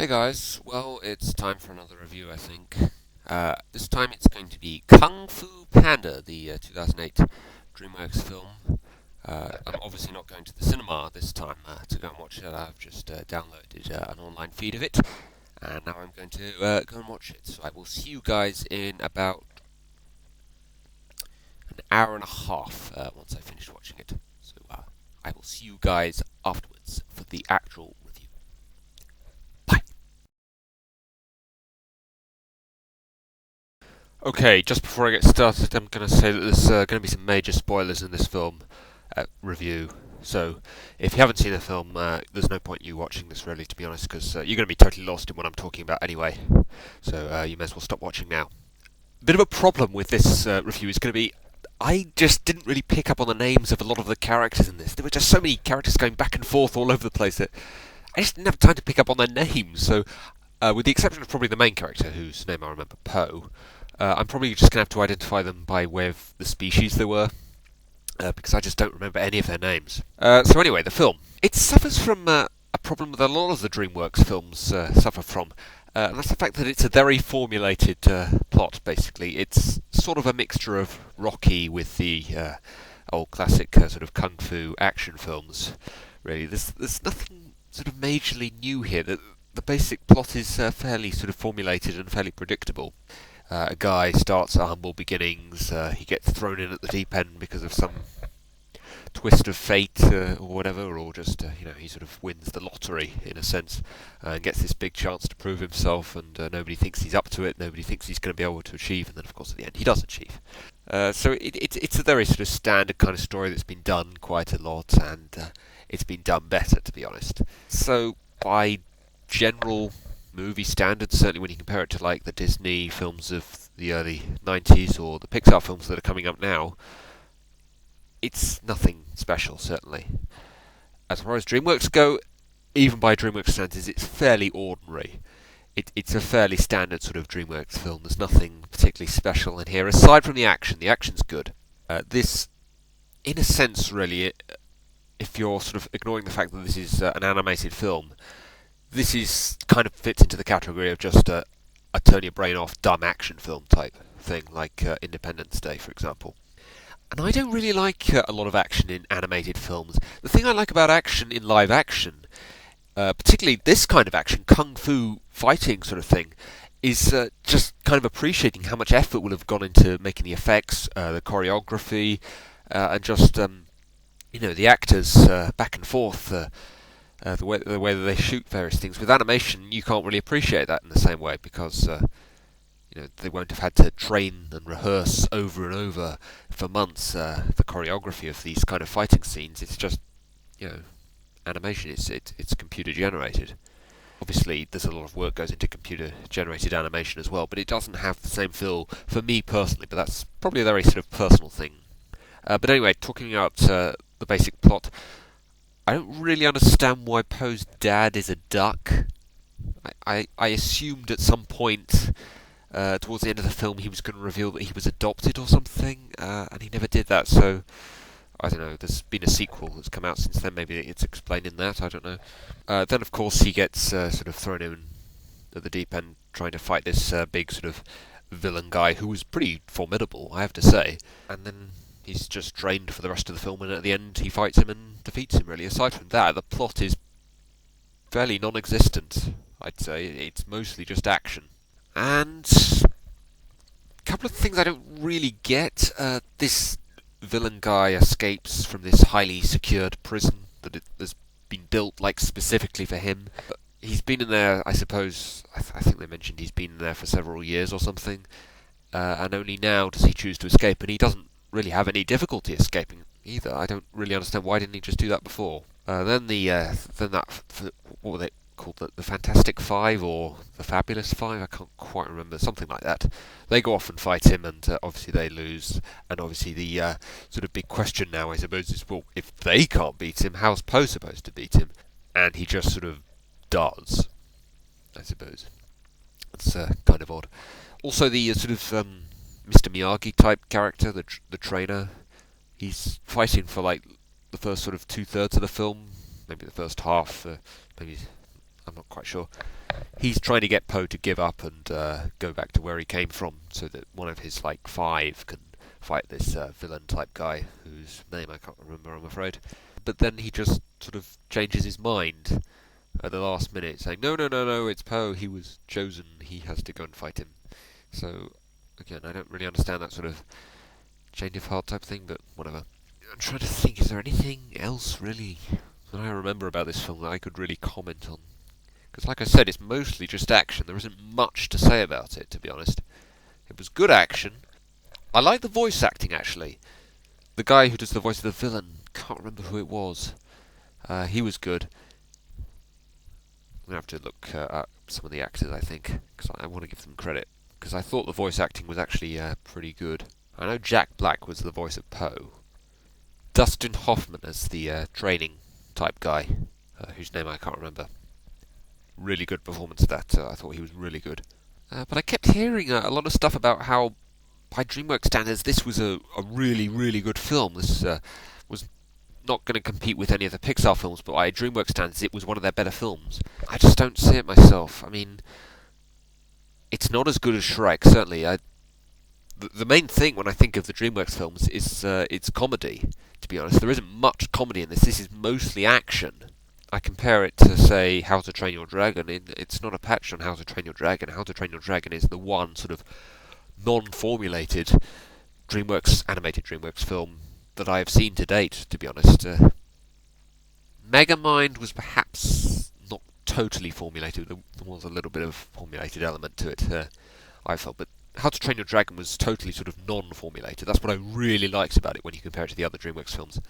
Hey guys, well, it's time for another review, I think. This time it's going to be Kung Fu Panda, the 2008 DreamWorks film. I'm obviously not going to the cinema this time to go and watch it. I've just downloaded an online feed of it, and now I'm going to go and watch it. So I will see you guys in about an hour and a half once I finish watching it. So I will see you guys afterwards for the actual review. Bye! Okay, just before I get started, I'm going to say that there's going to be some major spoilers in this film review. So, if you haven't seen the film, there's no point you watching this, really, to be honest, because you're going to be totally lost in what I'm talking about anyway. So, you may as well stop watching now. A bit of a problem with this review is going to be I just didn't really pick up on the names of a lot of the characters in this. There were just so many characters going back and forth all over the place that I just didn't have time to pick up on their names. So, with the exception of probably the main character, whose name I remember, Poe, I'm probably just going to have to identify them by way of the species they were, because I just don't remember any of their names. So anyway, the film. It suffers from a problem that a lot of the DreamWorks films suffer from, and that's the fact that it's a very formulated plot, basically. It's sort of a mixture of Rocky with the old classic sort of kung fu action films, really. There's nothing sort of majorly new here. The basic plot is fairly sort of formulated and fairly predictable. A guy starts at humble beginnings, he gets thrown in at the deep end because of some twist of fate or whatever, or just, he sort of wins the lottery in a sense, and gets this big chance to prove himself, and nobody thinks he's up to it, nobody thinks he's going to be able to achieve, and then of course at the end he does achieve. So it's a very sort of standard kind of story that's been done quite a lot, and it's been done better, to be honest. So by general movie standards, certainly when you compare it to like the Disney films of the early 90s or the Pixar films that are coming up now, it's nothing special, certainly. As far as DreamWorks go, even by DreamWorks standards, it's fairly ordinary. It's a fairly standard sort of DreamWorks film. There's nothing particularly special in here, aside from the action. The action's good. This, in a sense, really, if you're sort of ignoring the fact that this is an animated film, this is kind of fits into the category of just a turn your brain off dumb action film type thing, like Independence Day, for example. And I don't really like a lot of action in animated films. The thing I like about action in live action, particularly this kind of action, kung fu fighting sort of thing, is just kind of appreciating how much effort will have gone into making the effects, the choreography, and just the actors back and forth. The way that they shoot various things. With animation, you can't really appreciate that in the same way because they won't have had to train and rehearse over and over for months the choreography of these kind of fighting scenes. It's just animation. It's computer generated. Obviously, there's a lot of work goes into computer generated animation as well, but it doesn't have the same feel for me personally. But that's probably a very sort of personal thing. But anyway, talking about the basic plot. I don't really understand why Poe's dad is a duck. I assumed at some point towards the end of the film he was going to reveal that he was adopted or something, and he never did that, so I don't know, there's been a sequel that's come out since then, maybe it's explained in that, I don't know. Then of course he gets sort of thrown in at the deep end trying to fight this big sort of villain guy who was pretty formidable, I have to say, and then he's just trained for the rest of the film, and at the end he fights him and defeats him, really. Aside from that, the plot is fairly non-existent, I'd say. It's mostly just action. And a couple of things I don't really get. This villain guy escapes from this highly secured prison that has been built like specifically for him. He's been in there, I suppose, I think they mentioned he's been in there for several years or something, and only now does he choose to escape, and he doesn't really have any difficulty escaping either. I don't really understand why didn't he just do that before. Then what were they called, the Fantastic Five or the Fabulous Five? I can't quite remember, something like that. They go off and fight him, and obviously they lose. And obviously the sort of big question now, I suppose, is well, if they can't beat him, how's Poe supposed to beat him? And he just sort of does, I suppose. It's kind of odd. Also, the sort of Mr. Miyagi type character, the trainer, he's fighting for like the first sort of 2/3 of the film, maybe the first half, maybe I'm not quite sure. he's trying to get Poe to give up and go back to where he came from, so that one of his like five can fight this villain type guy whose name I can't remember, I'm afraid. But then he just sort of changes his mind at the last minute, saying, "No, no, no, no, it's Poe. He was chosen. He has to go and fight him." So again, I don't really understand that sort of change of heart type thing, but whatever. I'm trying to think, is there anything else really that I remember about this film that I could really comment on? Because like I said, it's mostly just action. There isn't much to say about it, to be honest. It was good action. I like the voice acting, actually. The guy who does the voice of the villain, can't remember who it was. He was good. I'm going to have to look up some of the actors, I think, because I want to give them credit. Because I thought the voice acting was actually pretty good. I know Jack Black was the voice of Poe. Dustin Hoffman as the training type guy, whose name I can't remember. Really good performance of that. I thought he was really good. But I kept hearing a lot of stuff about how, by DreamWorks standards, this was a really, really good film. This was not going to compete with any of the Pixar films, but by DreamWorks standards, it was one of their better films. I just don't see it myself. I mean, it's not as good as Shrek, certainly. The main thing when I think of the DreamWorks films is its comedy, to be honest. There isn't much comedy in this. This is mostly action. I compare it to, say, How to Train Your Dragon. It's not a patch on How to Train Your Dragon. How to Train Your Dragon is the one sort of non-formulated animated DreamWorks film that I have seen to date, to be honest. Megamind was perhaps not totally formulated. There was a little bit of formulated element to it, I felt, but How to Train Your Dragon was totally sort of non-formulated. That's what I really liked about it when you compare it to the other DreamWorks films.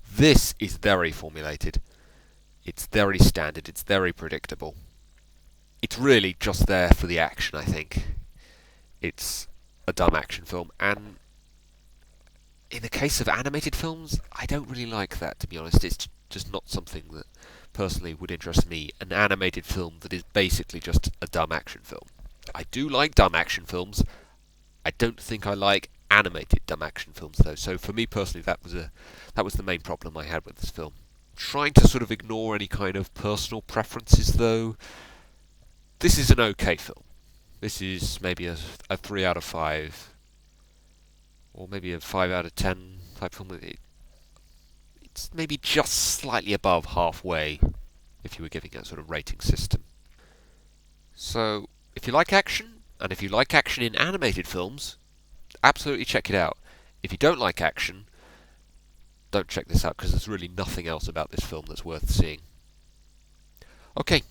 This is very formulated. It's very standard. It's very predictable. It's really just there for the action, I think. It's a dumb action film, and in the case of animated films, I don't really like that, to be honest. It's just not something that personally would interest me. An animated film that is basically just a dumb action film. I do like dumb action films. I don't think I like animated dumb action films, though. So for me personally, that was the main problem I had with this film. Trying to sort of ignore any kind of personal preferences, though, this is an okay film. This is maybe a 3 out of 5, or maybe a 5 out of 10 type film. It's maybe just slightly above halfway, if you were giving it a sort of rating system. So, if you like action, and if you like action in animated films, absolutely check it out. If you don't like action, don't check this out, because there's really nothing else about this film that's worth seeing. Okay,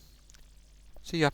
see ya.